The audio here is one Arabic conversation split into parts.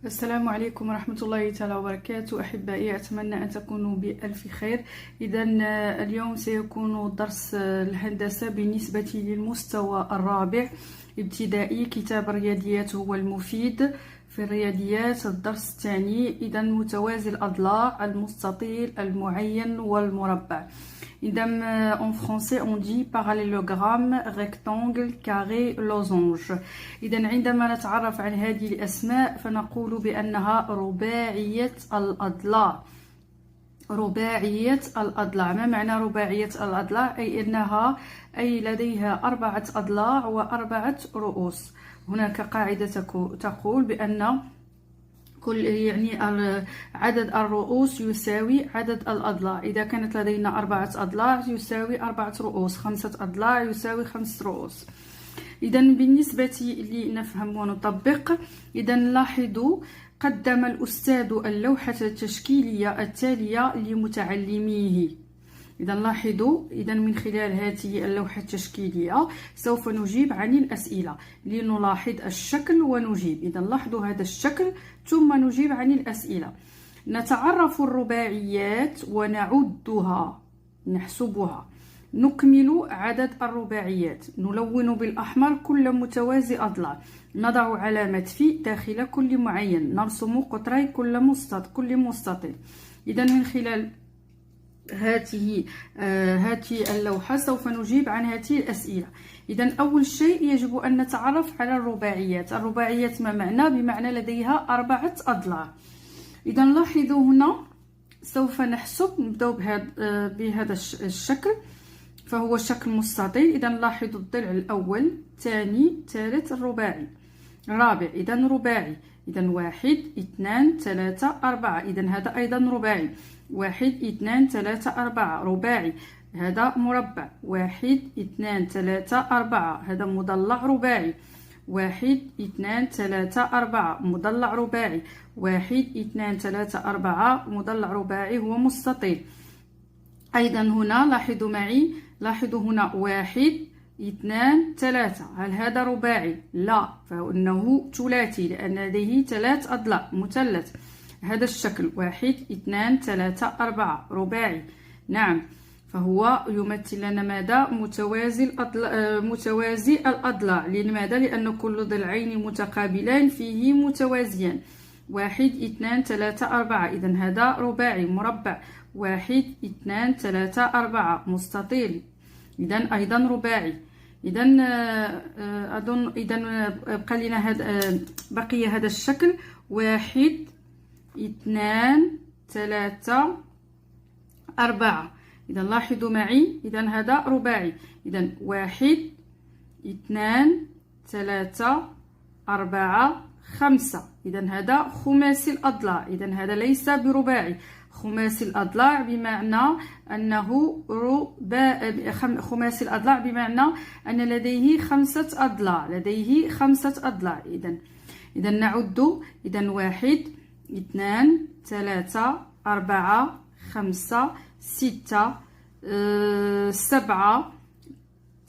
السلام عليكم ورحمة الله تعالى وبركاته. أحبائي، أتمنى أن تكونوا بألف خير. إذا اليوم سيكون درس الهندسة بالنسبة للمستوى الرابع ابتدائي. كتاب الرياضيات هو المفيد في الرياضيات. الدرس الثاني إذا متوازي الأضلاع، المستطيل، المعين والمربع. إذا en français on dit parallélogramme, rectangle, carré, losange. إذا عندما نتعرف على هذه الأسماء فنقول بأنها رباعية الأضلاع. رباعية الأضلاع. ما معنى رباعية الأضلاع؟ أي لديها 4 أضلاع و4 رؤوس. هناك قاعدة تقول بأن عدد الرؤوس يساوي عدد الأضلاع. إذا كانت لدينا 4 أضلاع يساوي 4 رؤوس، 5 أضلاع يساوي 5 رؤوس. إذا بالنسبة لنفهم ونطبق، إذا لاحظوا قدم الأستاذ اللوحة التشكيلية التالية لمتعلميه. إذا لاحظوا، إذا من خلال هذه اللوحة التشكيلية سوف نجيب عن الأسئلة، لنلاحظ الشكل ونجيب. إذا لاحظوا هذا الشكل ثم نجيب عن الأسئلة. نتعرف الرباعيات ونعدها، نحسبها. نكمل عدد الرباعيات، نلون بالأحمر كل متوازي أضلاع، نضع علامة في داخل كل معين، نرسم قطري كل مستطيل. إذا من خلال هذه اللوحة سوف نجيب عن هذه الأسئلة. إذا أول شيء يجب أن نتعرف على الرباعيات. الرباعيات ما معنى؟ بمعنى لديها 4 أضلاع. إذا لاحظوا هنا سوف نحسب، نبدأ بهذا الشكل، فهو شكل مستطيل. إذا لاحظوا الضلع الأول، ثاني، ثالث، الرابع. إذا رباعي. إذا 1 2 3 4. إذا هذا أيضا رباعي. 1 2 3 4 رباعي. هذا مربع. 1 2 3 4 هذا مضلع رباعي. 1 2 3 4 مضلع رباعي. 1 2 3 4 مضلع رباعي هو مستطيل. أيضا هنا لاحظوا معي، لاحظوا هنا 1 2 3. هل هذا رباعي؟ لا، فإنه ثلاثي لأن لديه 3 أضلاع، مثلث. هذا الشكل 1 2 3 4 رباعي. نعم، فهو يمثل لنا ماذا؟ متوازي الأضلاع. لماذا؟ لأن كل ضلعين متقابلان فيه متوازيان. 1 2 3 4. إذا هذا رباعي مربع. 1 2 3 4 مستطيل. إذا أيضا رباعي. إذا أظن بقى لنا بقي هذا الشكل 1 2 3 4. إذا لاحظوا معي، إذا هذا رباعي. إذا 1 2 3 4 5. إذا هذا خماسي الأضلاع. إذا هذا ليس برباعي. خماسي الأضلاع بمعنى أنه خماسي الأضلاع بمعنى أن لديه 5 أضلاع. لديه 5 أضلاع. إذا نعد. إذا 1 2 3 4 5 6 7.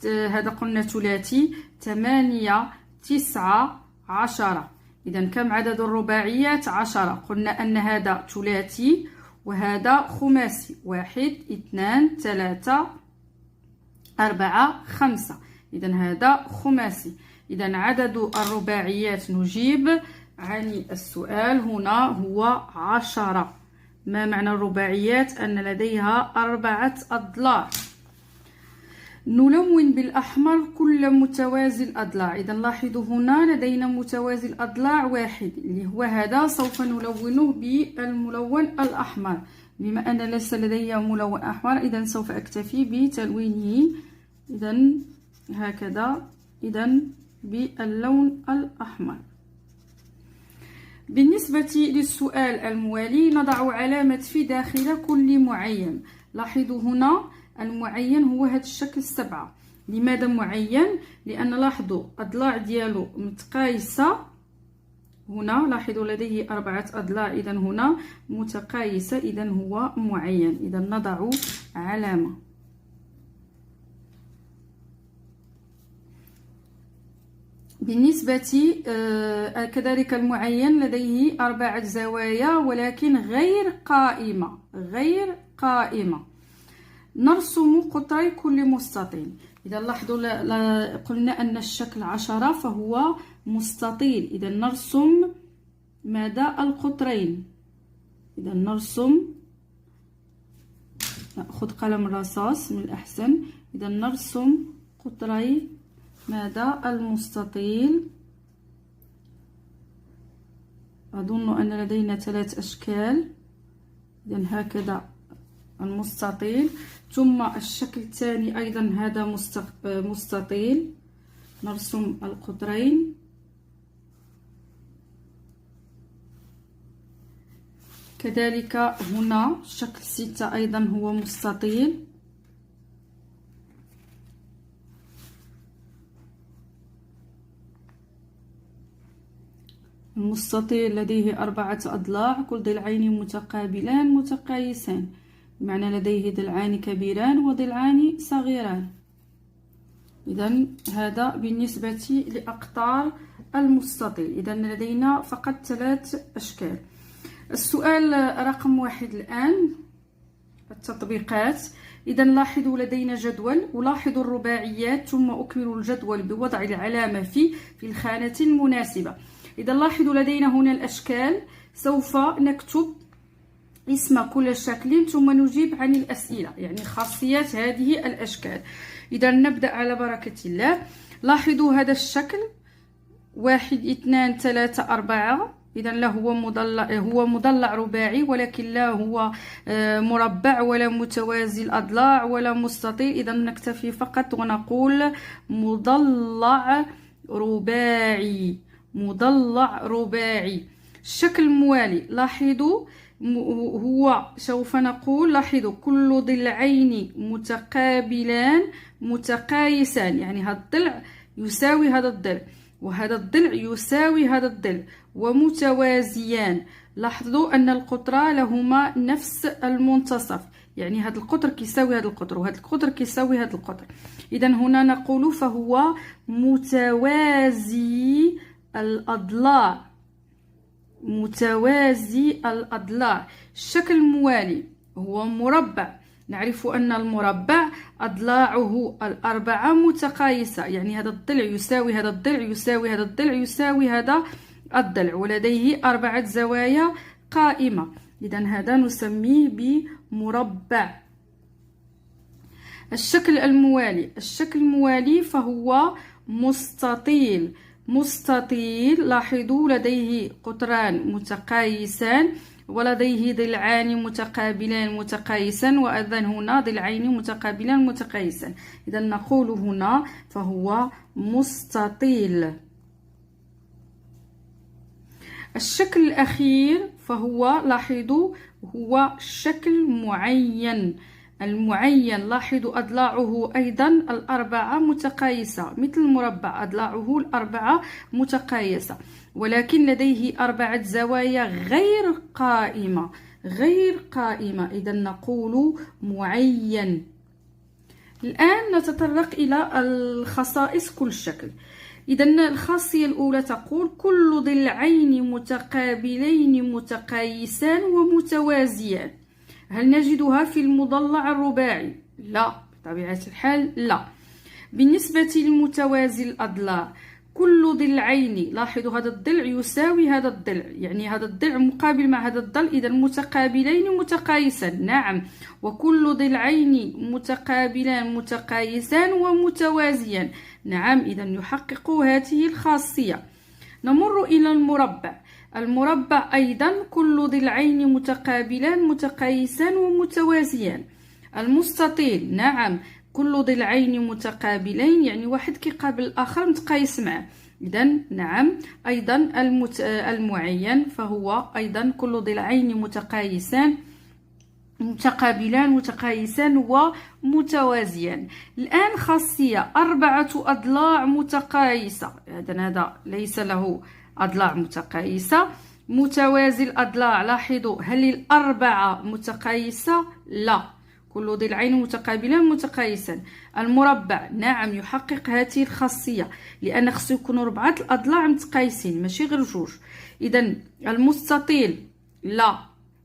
هذا قلنا ثلاثي. 8 9 10. إذا كم عدد الرباعيات؟ 10. قلنا أن هذا ثلاثي وهذا خماسي. 1 2 3 4 5. إذا هذا خماسي. إذا عدد الرباعيات نجيب عن السؤال هنا هو 10. ما معنى الرباعيات؟ أن لديها 4 أضلاع. نلون بالأحمر كل متوازي الأضلاع. إذا لاحظوا هنا لدينا متوازي الأضلاع 1 اللي هو هذا، سوف نلونه بالملون الأحمر. بما أن ليس لدي ملون أحمر إذا سوف أكتفي بتلوينه. إذا هكذا، إذا باللون الأحمر. بالنسبة للسؤال الموالي نضع علامة في داخل كل معين. لاحظوا هنا المعين هو هذا الشكل 7. لماذا معين؟ لأن لاحظوا أضلاع ديالو متقايسة. هنا لاحظوا لديه 4 أضلاع، إذا هنا متقايسة، إذا هو معين. إذا نضع علامة. بالنسبة كذلك المعين لديه 4 زوايا ولكن غير قائمة. نرسم قطري كل مستطيل. إذا لاحظوا قلنا أن الشكل 10 فهو مستطيل. إذا نرسم ماذا؟ القطرين. إذا نرسم، نأخذ قلم الرصاص من الأحسن. إذا نرسم قطري ماذا؟ المستطيل. أظن أن لدينا 3 أشكال. إذا هكذا المستطيل، ثم الشكل الثاني أيضا هذا مستطيل. نرسم القطرين. كذلك هنا شكل 6 أيضا هو مستطيل. المستطيل لديه 4 أضلاع، كل ضلعين متقابلان متقايسان، بمعنى لديه ضلعان كبيران وضلعان صغيران. إذا هذا بالنسبة لأقطار المستطيل. إذا لدينا فقط 3 أشكال. السؤال رقم 1 الآن، التطبيقات. إذا لاحظوا لدينا جدول، ألاحظ الرباعيات ثم أكمل الجدول بوضع العلامة في الخانة المناسبة. إذا لاحظوا لدينا هنا الأشكال، سوف نكتب اسم كل شكل ثم نجيب عن الأسئلة، يعني خاصيات هذه الأشكال. إذا نبدأ على بركة الله. لاحظوا هذا الشكل 1 2 3 4. إذا لا هو مضلع رباعي، ولكن لا هو مربع ولا متوازي الأضلاع ولا مستطيل. إذا نكتفي فقط ونقول مضلع رباعي. الشكل الموالي، لاحظوا هو سوف نقول، لاحظوا كل ضلعين متقابلان متقايسان، يعني هذا الضلع يساوي هذا الضلع وهذا الضلع يساوي هذا الضلع ومتوازيان. لاحظوا أن القطر لهما نفس المنتصف، يعني هذا القطر كيساوي هذا القطر وهذا القطر كيساوي هذا القطر. إذا هنا نقول فهو متوازي الأضلاع. الشكل الموالي هو مربع. نعرف أن المربع أضلاعه 4 متقايسة، يعني هذا الضلع يساوي هذا الضلع يساوي هذا الضلع يساوي هذا الضلع، ولديه 4 زوايا قائمة. إذا هذا نسميه بمربع. الشكل الموالي فهو مستطيل. لاحظوا لديه قطران متقايسان ولديه ضلعان متقابلان متقايسان، وأيضا هنا ضلعين متقابلان متقايسان. إذا نقول هنا فهو مستطيل. الشكل الأخير فهو، لاحظوا، هو شكل معين. المعين لاحظوا أضلاعه أيضا 4 متقايسة، مثل المربع أضلاعه 4 متقايسة، ولكن لديه 4 زوايا غير قائمة. إذا نقول معين. الآن نتطرق إلى الخصائص كل شكل. إذا الخاصية الأولى تقول كل ضلعين متقابلين متقايسان ومتوازيان. هل نجدها في المضلع الرباعي؟ لا، بطبيعة الحال لا. بالنسبة للمتوازي الأضلاع، كل ضلعين، لاحظوا هذا الضلع يساوي هذا الضلع، يعني هذا الضلع مقابل مع هذا الضلع، إذا متقابلين متقايسان. نعم، وكل ضلعين متقابلان متقايسان ومتوازيان. نعم، إذا يحقق هذه الخاصية. نمر إلى المربع أيضا كل ضلعين متقابلان متقايسان ومتوازيان. المستطيل، نعم، كل ضلعين متقابلين، يعني واحد كيقابل الآخر متقايس معه. إذا نعم، أيضا المعين فهو أيضا كل ضلعين متقايسان متقابلان متقايسان ومتوازيان. الآن خاصية 4 أضلاع متقايسة. هذا ليس له أضلاع متقايسة. متوازي الأضلاع، لاحظوا هل 4 متقايسة؟ لا، كل ضلعين متقابلان متقايسان. المربع نعم يحقق هذه الخاصية، لأن خصو يكونوا 4 الأضلاع متقايسين ماشي غير 2. إذا المستطيل لا،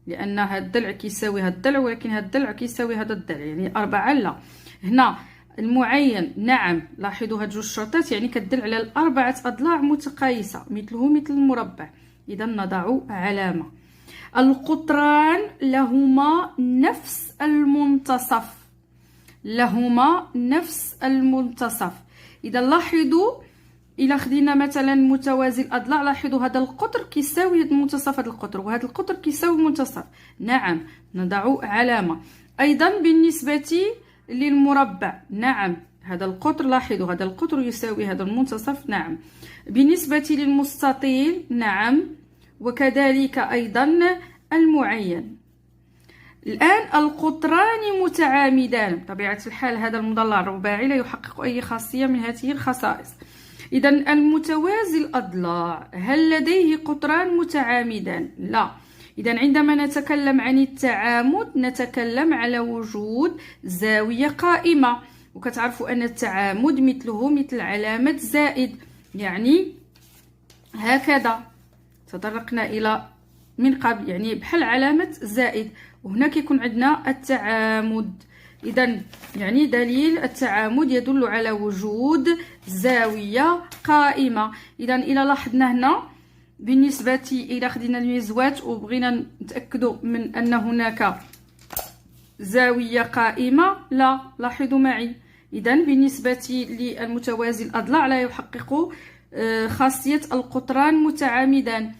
لأن هاد الضلع كيساوي هاد الضلع، ولكن هاد الضلع كيساوي هذا الضلع، يعني 4 لا. هنا المعين نعم، لاحظوا هاد 2 شرطات يعني كتدل على 4 أضلاع متقايسة مثله مثل المربع، إذا نضع علامة. القطران لهما نفس المنتصف، لهما نفس المنتصف. إذا لاحظوا إلا خدينا مثلا متوازي الأضلاع، لاحظوا هذا القطر كيساوي منتصف هذا القطر، وهذا القطر كيساوي منتصف، نعم نضع علامة. أيضا بالنسبة للمربع نعم هذا القطر، لاحظوا هذا القطر يساوي هذا المنتصف، نعم. بالنسبة للمستطيل نعم، وكذلك أيضا المعين. الآن القطران متعامدان، بطبيعة الحال هذا المضلع الرباعي لا يحقق أي خاصية من هذه الخصائص. إذا المتوازي الأضلاع هل لديه قطران متعامدان؟ لا. إذا عندما نتكلم عن التعامد نتكلم على وجود زاوية قائمة، وكتعرفوا أن التعامد مثله مثل علامة زائد، يعني هكذا تطرقنا إلى من قبل، يعني بحال علامة زائد، وهنا كيكون عندنا التعامد. إذا يعني دليل التعامد يدل على وجود زاوية قائمة. إذا إلى لاحظنا هنا بالنسبة إلى خدينا الميزوات وبغينا نتأكدوا من أن هناك زاوية قائمة، لا، لاحظوا معي. إذا بالنسبة للمتوازي الأضلاع لا يحقق خاصية القطران متعامدان.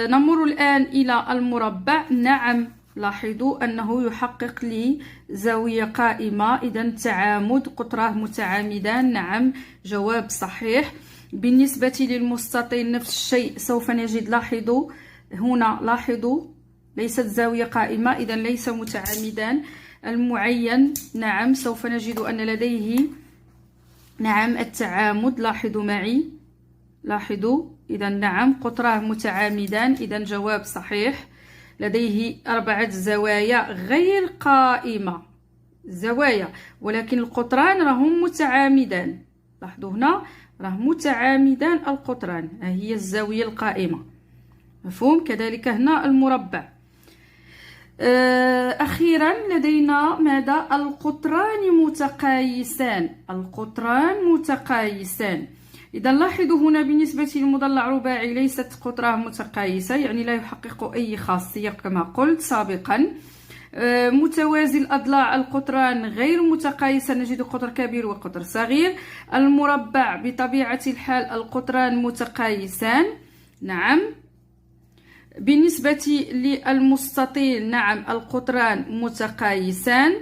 نمر الآن إلى المربع، نعم لاحظوا أنه يحقق لي زاوية قائمة، إذا تعامد قطراه متعامدان، نعم جواب صحيح. بالنسبة للمستطيل نفس الشيء، سوف نجد لاحظوا هنا، لاحظوا ليست زاوية قائمة، إذا ليس متعامدان. المعين نعم سوف نجد أن لديه نعم التعامد، لاحظوا معي، لاحظوا إذا نعم قطراه متعامدان، إذا جواب صحيح. لديه 4 زوايا غير قائمة، زوايا، ولكن القطران راهم متعامدان، لاحظوا هنا راه متعامدان القطران، ها هي الزاوية القائمة، مفهوم؟ كذلك هنا المربع. أخيرا لدينا ماذا؟ القطران متقايسان، القطران متقايسان. إذا لاحظوا هنا بالنسبة للمضلع رباعي ليست قطراه متقايسة، يعني لا يحقق أي خاصية كما قلت سابقا. متوازي الأضلاع القطران غير متقايسة، نجد قطر كبير وقطر صغير. المربع بطبيعة الحال القطران متقايسان، نعم. بالنسبة للمستطيل نعم القطران متقايسان.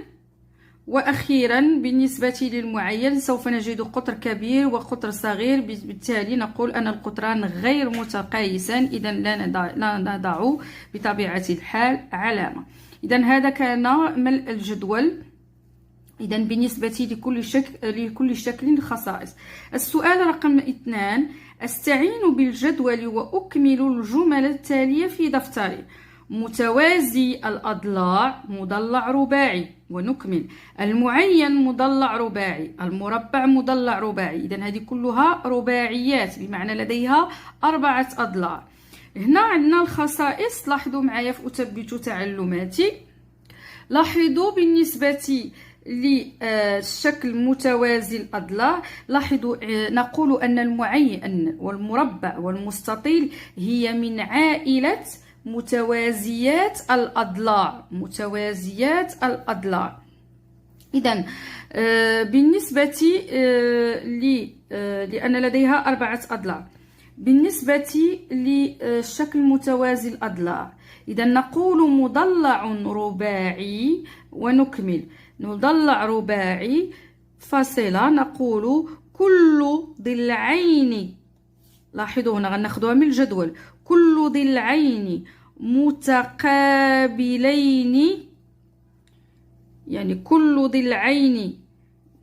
وأخيرا بالنسبة للمعين سوف نجد قطر كبير وقطر صغير، بالتالي نقول أن القطران غير متقايسان، إذا لا نضع بطبيعة الحال علامة. إذا هذا كان ملء الجدول. إذا بالنسبة لكل شكل خصائص. السؤال رقم 2: أستعين بالجدول وأكمل الجمل التالية في دفتري. متوازي الأضلاع مضلع رباعي، ونكمل. المعين مضلع رباعي، المربع مضلع رباعي، إذا هذه كلها رباعيات بمعنى لديها 4 أضلاع. هنا عندنا الخصائص، لاحظوا معايا فأثبت تعلماتي. لاحظوا بالنسبة للشكل متوازي الأضلاع، لاحظوا نقول أن المعين والمربع والمستطيل هي من عائلة متوازيات الأضلاع، متوازيات الأضلاع. إذن بالنسبة لأن لديها 4 أضلاع. بالنسبة للشكل متوازي الأضلاع، إذن نقول مضلع رباعي، ونكمل. مضلع رباعي فاصلة، نقول كل ضلعين، لاحظوا هنا غناخدوها من الجدول، كل ضلعين متقابلين، يعني كل ضلعين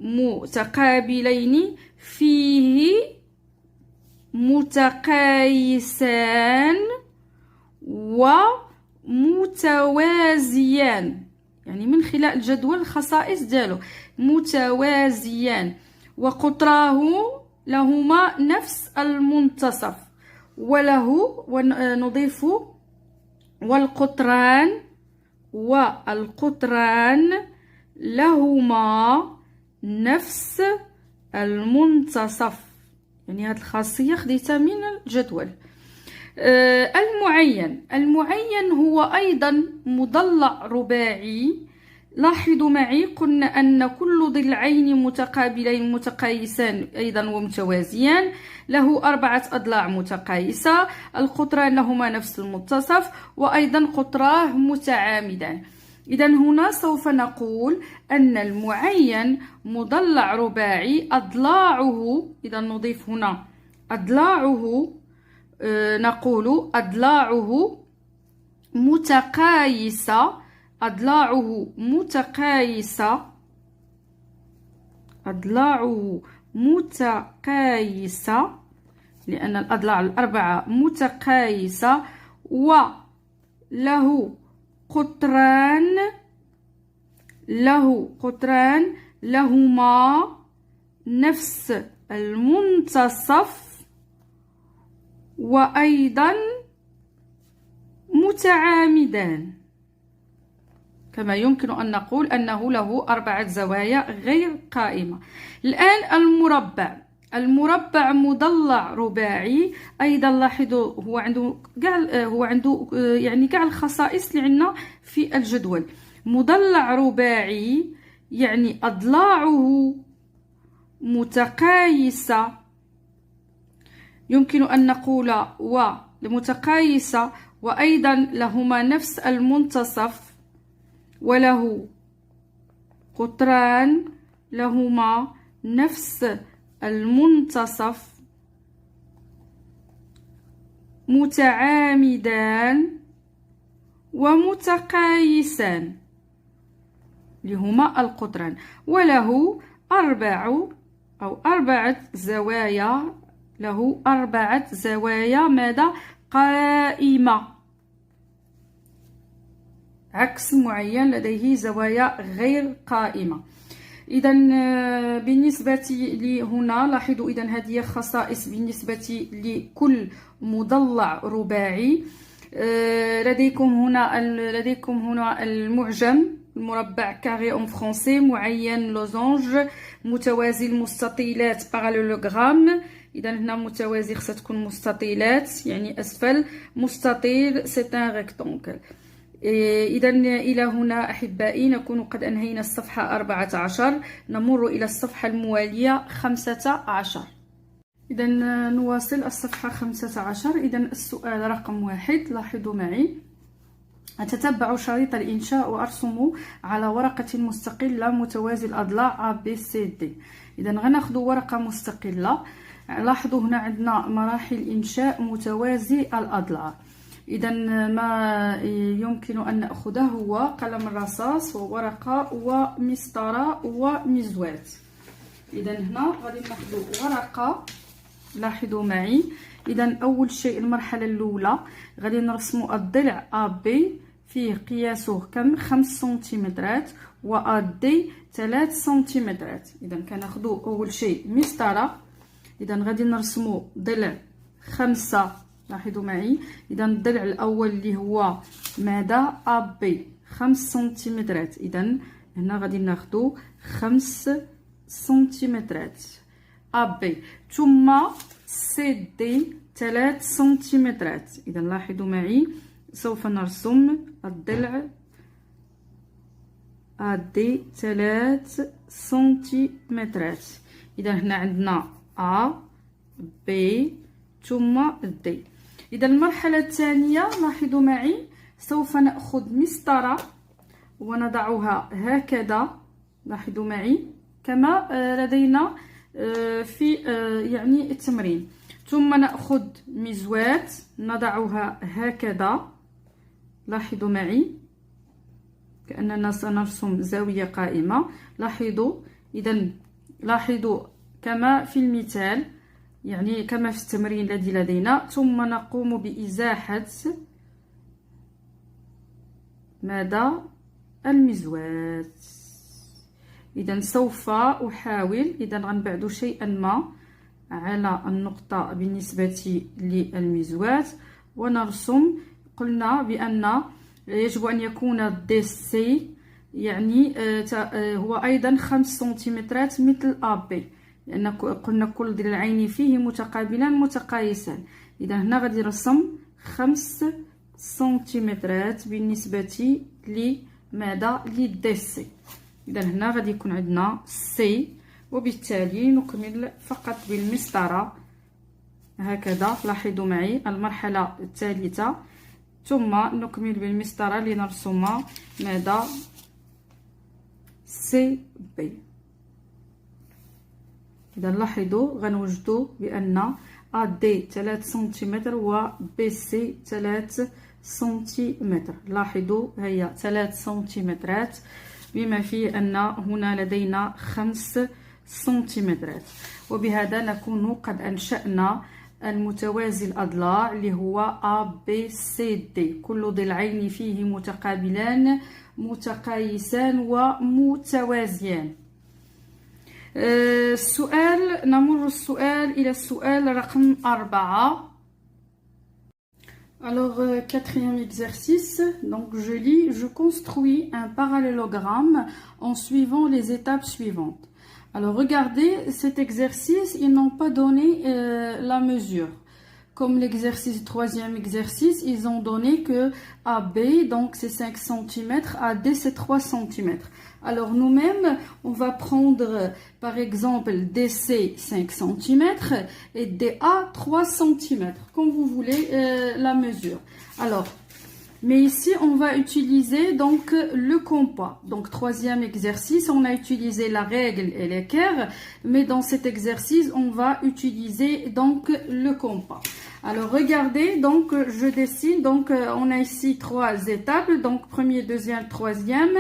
متقابلين فيه متقايسان ومتوازيان. يعني من خلال الجدول الخصائص ديالو متوازيان وقطراه لهما نفس المنتصف وله ونضيف والقطران لهما نفس المنتصف. يعني هذه الخاصية خديتها من الجدول. المعين هو أيضا مضلع رباعي. لاحظوا معي قلنا أن كل ضلعين متقابلين متقايسان أيضا ومتوازيان له 4 أضلاع متقايسة، القطران لهما نفس المنتصف وأيضا قطراه متعامدان. إذا هنا سوف نقول أن المعين مضلع رباعي أضلاعه، إذا نضيف هنا أضلاعه، نقول أضلاعه متقايسة، أضلاعه متقايسة لأن الأضلاع الأربعة متقايسة، وله قطران لهما نفس المنتصف وأيضا متعامدان. كما يمكن أن نقول أنه له 4 زوايا غير قائمة. الآن المربع مضلع رباعي أيضا. لاحظوا هو عنده يعني كاع الخصائص اللي عندنا في الجدول. مضلع رباعي يعني أضلاعه متقايسة، يمكن أن نقول متقايسة وأيضا لهما نفس المنتصف وله قطران لهما نفس المنتصف متعامدان ومتقايسان لهما القطران، وله 4 زوايا، له 4 زوايا ماذا؟ قائمة، عكس معين لديه زوايا غير قائمة. إذا بالنسبة لي هنا لاحظوا، إذا هذه خصائص بالنسبة لكل مضلع رباعي. لديكم هنا المعجم، المربع كاري اون فرونسي، معين لوزونج، متوازي المستطيلات باراليلوغرام. إذا هنا متوازي خصها تكون مستطيلات يعني أسفل، مستطيل سي ان ريكتونغل. إذا إلى هنا أحبائي نكون قد أنهينا الصفحة 14. نمر إلى الصفحة الموالية 15. إذا نواصل الصفحة 15. إذا السؤال رقم 1. لاحظوا معي: أتتبع شريط الإنشاء وأرسم على ورقة مستقلة متوازي الأضلاع A B C D. إذا غناخذ ورقة مستقلة. لاحظوا هنا عندنا مراحل إنشاء متوازي الأضلاع. إذا ما يمكن أن نأخذه هو قلم الرصاص وورقة ومسطرة ومزوات. إذا هنا غادي ناخذ ورقة. لاحظوا معي. إذا أول شيء المرحلة الأولى غادي نرسم الضلع AB فيه قياسه كم؟ 5 سنتيمترات، وAD 3 سنتيمترات. إذا كناخذ أول شيء مسطرة. إذا غادي نرسمو ضلع 5. لاحظوا معي. إذا الضلع الأول اللي هو ماذا؟ AB 5 سنتيمترات. إذا هنا غادي ناخدو 5 سنتيمترات AB، ثم CD 3 سنتيمترات. إذا لاحظوا معي سوف نرسم الضلع AD 3 سنتيمترات. إذا هنا عندنا A B ثم D. إذا المرحلة الثانية لاحظوا معي سوف نأخذ مسطرة ونضعها هكذا. لاحظوا معي كما لدينا في يعني التمرين. ثم نأخذ مزوات نضعها هكذا. لاحظوا معي كأننا سنرسم زاوية قائمة. لاحظوا. إذا لاحظوا كما في المثال، يعني كما في التمرين الذي لدينا. ثم نقوم بإزاحة ماذا؟ المزوات. إذا سوف أحاول، إذا غنبعد شيئا ما على النقطة بالنسبة للمزوات ونرسم. قلنا بأن يجب أن يكون دي سي يعني هو أيضا 5 سنتيمترات مثل AB، لأن قلنا كل ضلعين فيه متقابلان متقايسان. إذا هنا غادي نرسم 5 سنتيمترات بالنسبة لماذا؟ لدي سي. إذا هنا غادي يكون عندنا سي، وبالتالي نكمل فقط بالمسطرة هكذا. لاحظوا معي المرحلة الثالثة، ثم نكمل بالمسطرة لنرسم ماذا؟ سي بي. إذا لاحظوا غنوجدوا بأن AD 3 سنتيمتر و BC 3 سنتيمتر. لاحظوا هي 3 سنتيمترات، بما فيه أن هنا لدينا 5 سنتيمترات. وبهذا نكون قد أنشأنا المتوازي الأضلاع اللي هو ABCD، كل ضلعين فيه متقابلان متقايسان ومتوازيان. السؤال، نمر السؤال إلى السؤال رقم 4. Alors, quatrième exercice, donc je lis, je construis un parallélogramme en suivant les étapes suivantes. Alors, regardez cet exercice, ils n'ont pas donné la mesure. Comme l'exercice, troisième exercice, ils ont donné que AB, donc c'est 5 cm, AD c'est 3 cm. Alors nous-mêmes, on va prendre par exemple DC 5 cm et DA 3 cm, comme vous voulez la mesure. Alors, mais ici on va utiliser donc le compas. Donc troisième exercice, on a utilisé la règle et l'équerre, mais dans cet exercice, on va utiliser donc le compas. Alors regardez, donc je dessine, donc on a ici 3 étapes, donc premier, deuxième, troisième.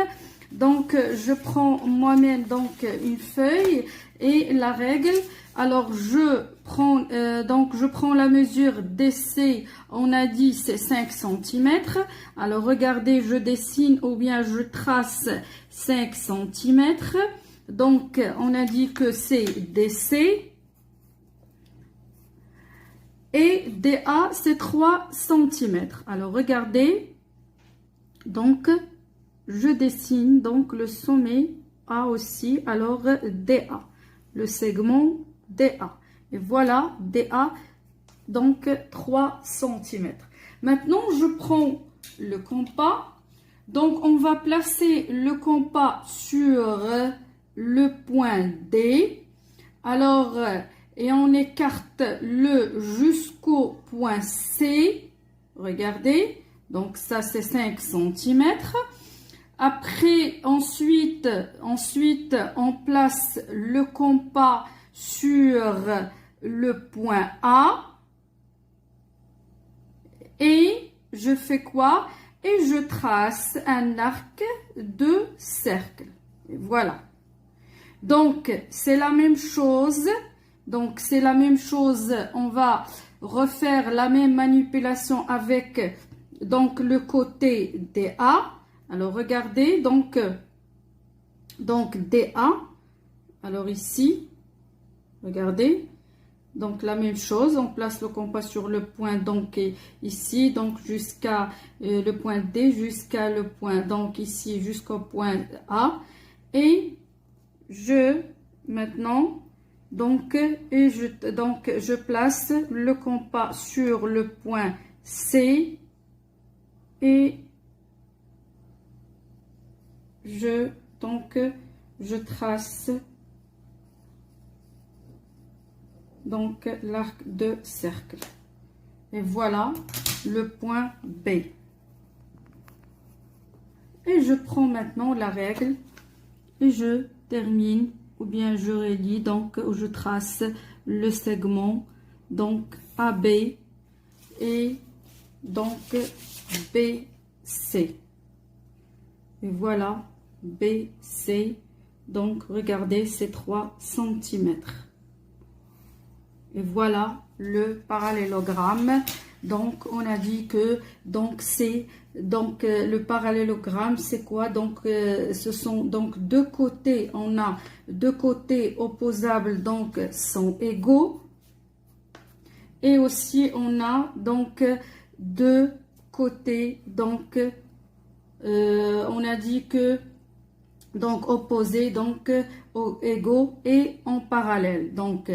Donc je prends moi-même donc une feuille et la règle. Alors je prends la mesure DC, on a dit c'est 5 cm. Alors regardez, je dessine ou bien je trace 5 cm. Donc on a dit que c'est DC. Et DA c'est 3 cm. Alors regardez, donc je dessine donc le sommet A aussi, alors DA, le segment DA. Et voilà, DA, donc 3 cm. Maintenant, je prends le compas. Donc, on va placer le compas sur le point D. Alors, et on écarte le jusqu'au point C. Regardez, donc ça c'est 5 cm. Après, ensuite, on place le compas sur le point A. Et je fais quoi? Et je trace un arc de cercle. Et voilà. Donc, c'est la même chose. Donc, c'est la même chose. On va refaire la même manipulation avec donc le côté DA. Alors regardez, donc DA, alors ici, regardez, donc la même chose, on place le compas sur le point, donc ici, donc jusqu'à le point D, jusqu'à le point, donc ici, jusqu'au point A, et maintenant, donc je place le compas sur le point C, et je trace donc l'arc de cercle. Et voilà le point B. Et je prends maintenant la règle et je termine, ou bien je relie, donc je trace le segment donc AB et donc BC. Et voilà, BC, donc regardez, c'est 3 cm. Et voilà le parallélogramme. Donc on a dit que donc c'est Donc le parallélogramme c'est quoi? Donc ce sont donc deux côtés, on a deux côtés opposables donc sont égaux, et aussi on a donc deux côtés donc on a dit que donc opposés donc égaux et en parallèle. donc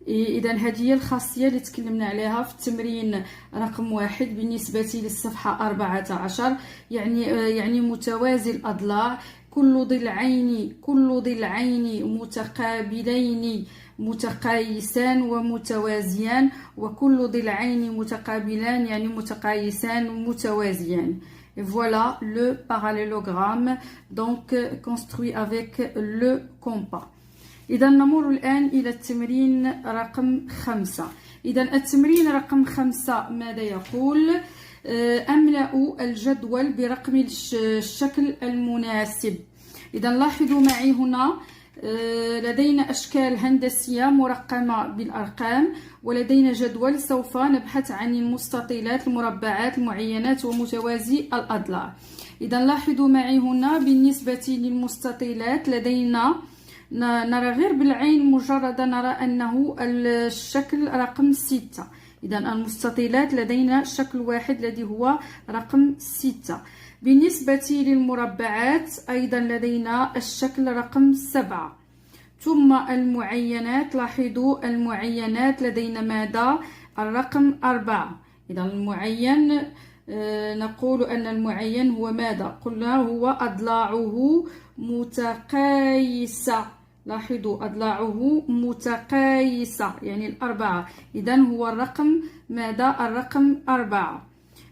إذا هذه هي الخاصية اللي تكلمنا عليها في التمرين رقم 1 بالنسبة للصفحة 14. يعني متوازي الأضلاع، كل ضلعين متقابلين متقايسان ومتوازيان، وكل ضلعين متقابلان يعني متقايسان ومتوازيان. Et voilà le parallélogramme donc construit avec le compas. إذا نمر الآن إلى التمرين رقم 5. إذا التمرين رقم 5 ماذا يقول؟ أملأ الجدول برقم الشكل المناسب. إذا لاحظوا معي هنا لدينا أشكال هندسية مرقمة بالأرقام، ولدينا جدول سوف نبحث عن المستطيلات المربعات المعينات ومتوازي الأضلاع. إذا لاحظوا معي هنا بالنسبة للمستطيلات لدينا نرى غير بالعين مجرد نرى أنه الشكل رقم 6. إذا المستطيلات لدينا شكل واحد الذي هو رقم 6. بالنسبة للمربعات أيضا لدينا الشكل رقم 7. ثم المعينات، لاحظوا المعينات لدينا ماذا؟ الرقم 4. إذا المعين نقول أن المعين هو ماذا؟ قلنا هو أضلاعه متقايسة. لاحظوا أضلاعه متقايسة يعني الأربعة. إذا هو الرقم ماذا؟ الرقم 4.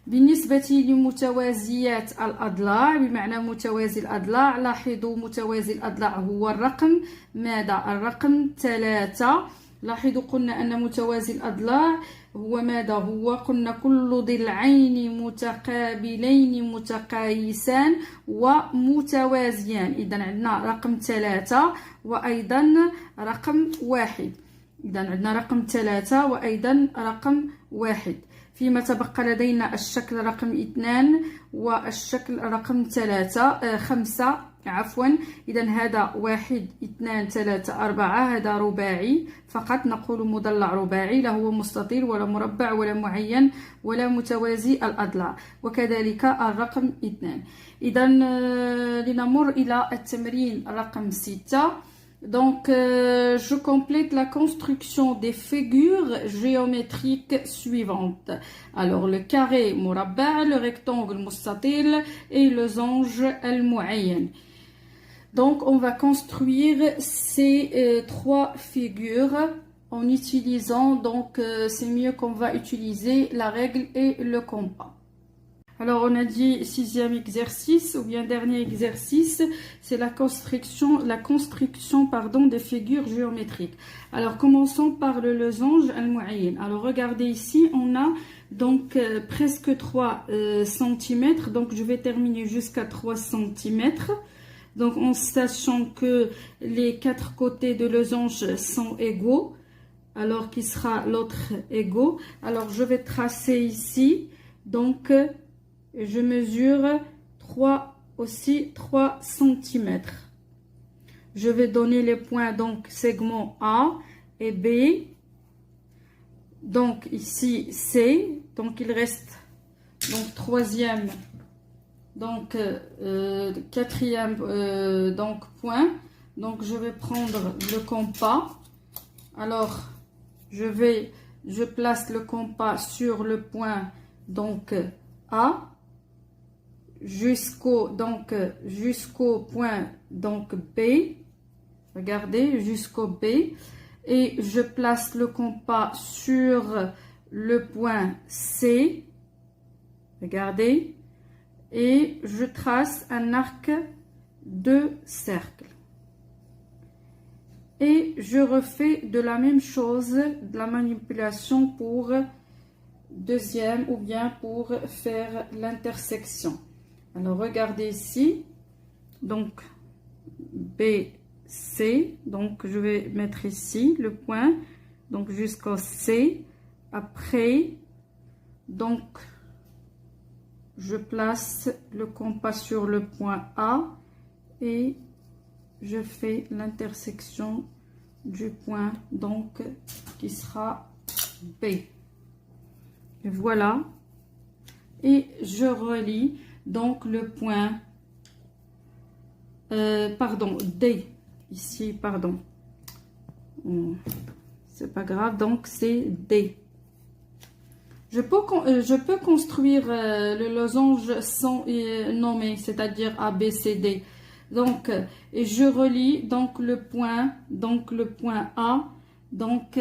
بالنسبة لمتوازيات الأضلاع بمعنى متوازي الأضلاع، لاحظوا متوازي الأضلاع هو الرقم ماذا؟ الرقم 3. لاحظوا قلنا أن متوازي الأضلاع هو ماذا؟ هو قلنا كل ضلعين متقابلين متقايسان ومتوازيان. إذا عندنا رقم 3 وأيضا رقم 1. إذا عندنا رقم 3 وأيضا رقم 1. فيما تبقى لدينا الشكل رقم 2 والشكل رقم 5 عفوا. إذا هذا 1 2 3 4 هذا رباعي فقط، نقول مضلع رباعي، لا هو مستطيل ولا مربع ولا معين ولا متوازي الأضلاع، وكذلك الرقم 2. إذا لنمر إلى التمرين رقم 6. Donc, je complète la construction des figures géométriques suivantes. Alors, le carré مربع, le rectangle مستطيل et le losange المعين. Donc, on va construire ces 3 figures en utilisant, donc c'est mieux qu'on va utiliser la règle et le compas. Alors on a dit 6e exercice ou bien dernier exercice, c'est la construction des figures géométriques. Alors commençons par le losange al-mu'ayyan. Alors regardez ici, on a donc presque 3 cm, donc je vais terminer jusqu'à 3 cm. Donc en sachant que les 4 côtés de losange sont égaux, alors qui sera l'autre égaux. Alors je vais tracer ici, donc je mesure 3 cm. Je vais donner les points, donc segment A et B. Donc ici C, donc il reste donc 3e, donc 4e donc point. Donc je vais prendre le compas. Alors je place le compas sur le point donc A jusqu'au point donc B. Regardez, jusqu'au B, et je place le compas sur le point C. Regardez, et je trace un arc de cercle. Et je refais de la même chose, de la manipulation pour deuxième ou bien pour faire l'intersection. Alors regardez ici, donc BC, donc je vais mettre ici le point, donc jusqu'au C. Après, donc je place le compas sur le point A et je fais l'intersection du point donc qui sera B. Et voilà. Et je relie donc le point pardon, D ici, pardon, c'est pas grave, donc c'est D. Je peux construire le losange sans nommer, c'est-à-dire A, B, C, D. Donc, et je relie donc le point A donc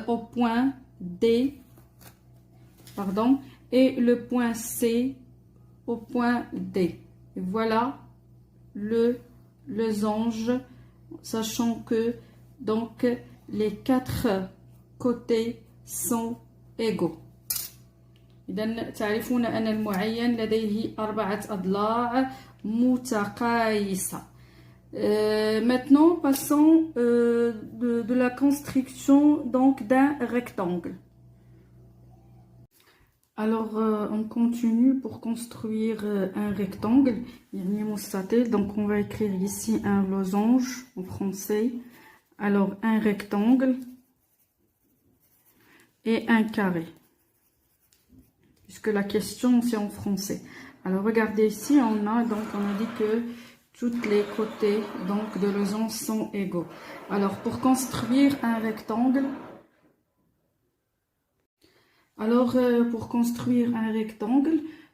au point D, pardon, et le point C au point D. Et voilà le losange, sachant que donc les 4 côtés sont égaux. إذا تعرفون أن المعين لديه 4 أضلاع متقايسة. Maintenant, passons de la construction donc d'un rectangle. Alors, on continue pour construire un rectangle. Donc, on va écrire ici un losange en français. Alors, un rectangle et un carré. Puisque la question, c'est en français. Alors, regardez ici, on a dit que tous les côtés donc, de losange sont égaux. Alors, pour construire un rectangle,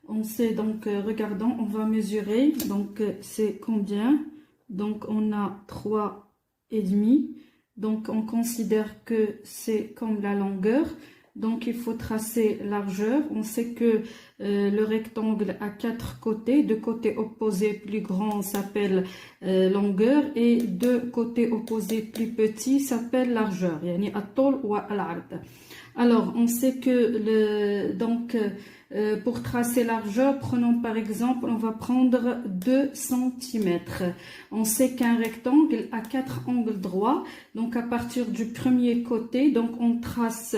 on sait donc, regardons, on va mesurer, donc c'est combien? Donc on a 3,5, donc on considère que c'est comme la longueur, donc il faut tracer largeur. On sait que le rectangle a 4 côtés, 2 côtés opposés plus grands s'appelle longueur et 2 côtés opposés plus petits s'appelle largeur, yani at-tul wa al-ard. Alors, on sait que pour tracer largeur, prenons par exemple, on va prendre 2 cm. On sait qu'un rectangle a 4 angles droits. Donc, à partir du premier côté, donc on trace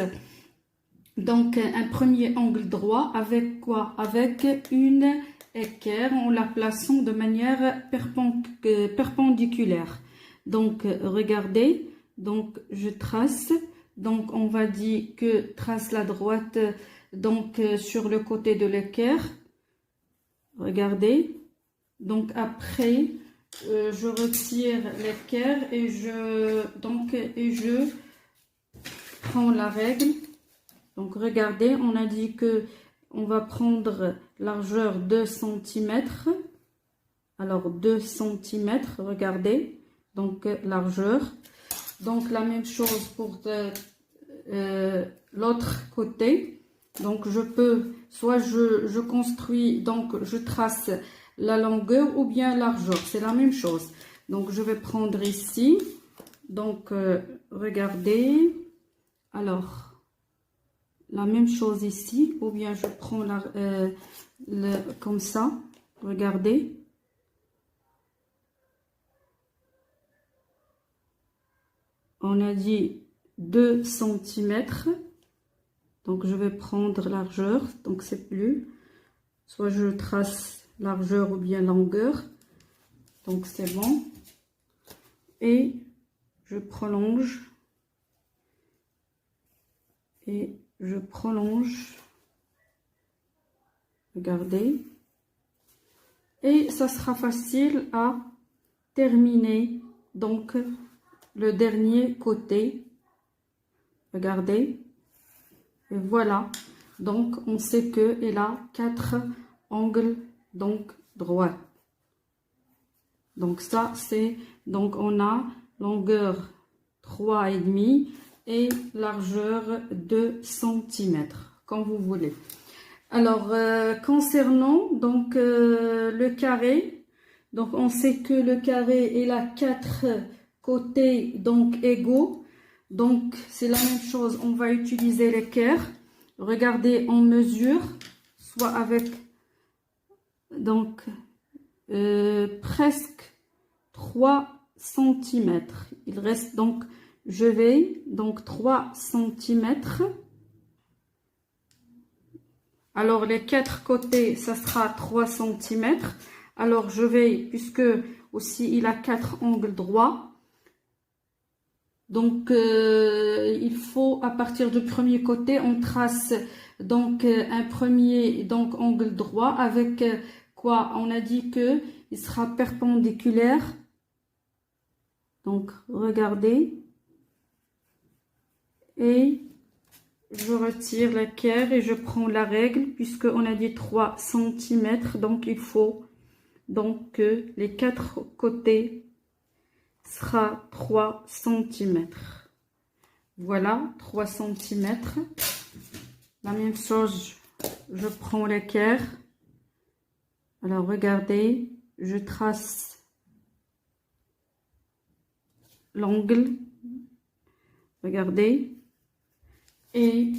donc un premier angle droit avec quoi? Avec une équerre en la plaçant de manière perpendiculaire. Donc, regardez, donc je trace. Donc, on va dire que trace la droite donc sur le côté de l'équerre. Regardez. Donc, après, je retire l'équerre et je prends la règle. Donc, regardez, on a dit que on va prendre largeur 2 cm. Alors, 2 cm, regardez. Donc, largeur. Donc, la même chose pour l'autre côté. Donc, je peux, soit je construis, donc je trace la longueur ou bien largeur. C'est la même chose. Donc, je vais prendre ici. Donc, regardez. Alors, la même chose ici. Ou bien je prends comme ça. Regardez. On a dit 2 cm. Donc, je vais prendre largeur. Donc, c'est plus. Soit je trace largeur ou bien longueur. Donc, c'est bon. Et je prolonge. Et je prolonge. Regardez. Et ça sera facile à terminer. Donc, le dernier côté, regardez, et voilà, donc on sait que il a 4 angles donc droits. Donc ça c'est, donc on a longueur 3,5 et largeur 2 cm, comme vous voulez. Alors concernant donc le carré, donc on sait que le carré il a 4 côtés donc égaux, donc c'est la même chose, on va utiliser l'équerre. Regardez, on mesure soit avec donc presque 3 cm. Il reste donc, je vais donc 3 cm. Alors les 4 côtés, ça sera 3 cm. Alors je vais, puisque aussi il a 4 angles droits, donc il faut à partir du premier côté, on trace donc un premier donc angle droit avec quoi? On a dit que il sera perpendiculaire. Donc regardez, et je retire l'équerre et je prends la règle puisque on a dit 3 cm, donc il faut donc que les 4 côtés sera 3 cm. Voilà, 3 cm. La même chose, je prends l'équerre. Alors regardez, je trace l'angle. Regardez. Et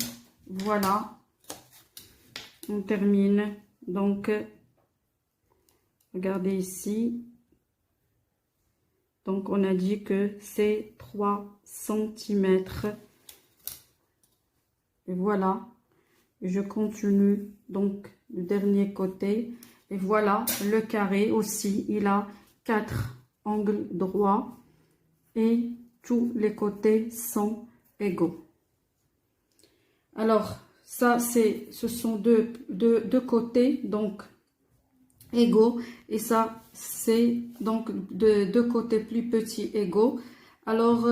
voilà, on termine. Donc, regardez ici. Donc, on a dit que c'est 3 cm. Et voilà. Je continue donc le dernier côté. Et voilà, le carré aussi. Il a 4 angles droits. Et tous les côtés sont égaux. Alors, ça, ce sont deux côtés, donc, égaux. Et ça, c'est donc deux côtés plus petits égaux. Alors,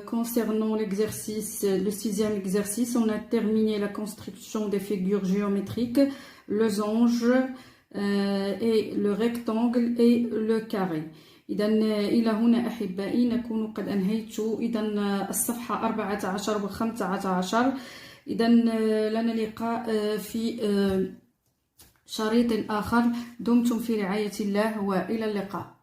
concernant l'exercice, le 6e exercice, on a terminé la construction des figures géométriques, losange et le rectangle et le carré. إذا إلى هنا أحبائي نكون قد أنهيت إذا الصفحة 14 و 15. إذا لنا لقاء في شريط آخر. دمتم في رعاية الله وإلى اللقاء.